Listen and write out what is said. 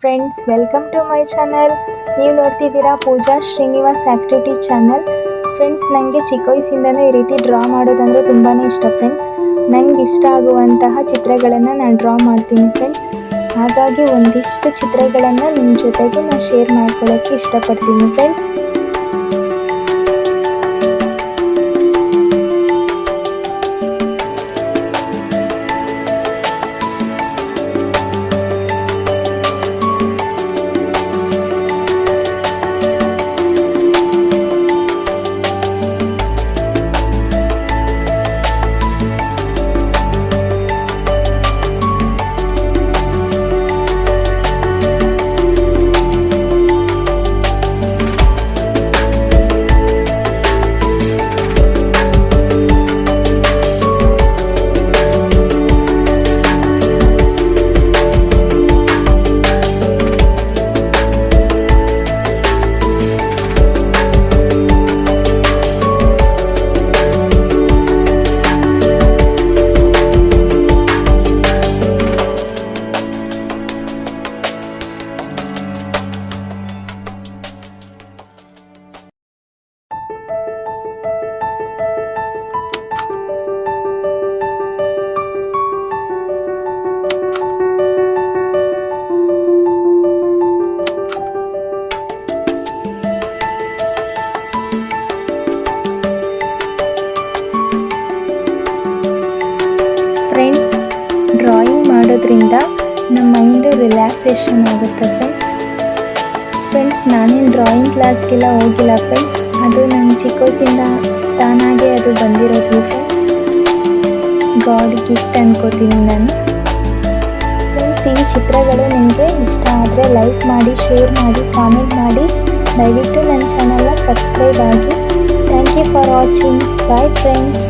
Friends, welcome to my channel. ನೀವು ನೋಡ್ತಿದ್ದೀರಾ Pooja Srinivas activity channel. Friends, ನನಗೆ ಚಿಕ್ಕ ವಯಸ್ಸಿಂದನೂ ಈ ರೀತಿ ಡ್ರಾ ಮಾಡೋದಂದರೆ ತುಂಬಾ ಇಷ್ಟ ಫ್ರೆಂಡ್ಸ್. ನನಗೆ ಇಷ್ಟ ಆಗುವಂತಹ ಚಿತ್ರಗಳನ್ನು ನಾನು ಡ್ರಾ ಮಾಡ್ತೀನಿ ಫ್ರೆಂಡ್ಸ್. ಹಾಗಾಗಿ ಒಂದಿಷ್ಟು ಚಿತ್ರಗಳನ್ನು ನಿಮ್ಮ ಜೊತೆಗೆ ನಾನು ಶೇರ್ ಮಾಡ್ಕೊಳ್ಳೋಕ್ಕೆ ಇಷ್ಟಪಡ್ತೀನಿ ಫ್ರೆಂಡ್ಸ್. ಫ್ರೆಂಡ್ಸ್, ಡ್ರಾಯಿಂಗ್ ಮಾಡೋದ್ರಿಂದ ನಮ್ಮ ಮೈಂಡು ರಿಲ್ಯಾಕ್ಸೇಷನ್ ಆಗುತ್ತೆ ಫ್ರೆಂಡ್ಸ್. ನಾನೇನು ಡ್ರಾಯಿಂಗ್ ಕ್ಲಾಸ್ಗೆಲ್ಲ ಹೋಗಿಲ್ಲ ಫ್ರೆಂಡ್ಸ್. ಅದು ನನ್ನ ಚಿಕ್ಕ ವಯಸ್ಸಿಂದ ತಾನಾಗೆ ಅದು ಬಂದಿರೋದು ಫ್ರೆಂಡ್ಸ್. ಗಾಡ್ ಗಿಫ್ಟ್ ಅನ್ಕೋತೀನಿ ನಾನು ಫ್ರೆಂಡ್ಸ್. ಈ ಚಿತ್ರಗಳು ನಿಮಗೆ ಇಷ್ಟ ಆದರೆ ಲೈಕ್ ಮಾಡಿ, ಶೇರ್ ಮಾಡಿ, ಕಾಮೆಂಟ್ ಮಾಡಿ. ದಯವಿಟ್ಟು ನನ್ನ ಚಾನಲ್ನ ಸಬ್ಸ್ಕ್ರೈಬ್ ಆಗಿ. Thank you for watching. Bye friends.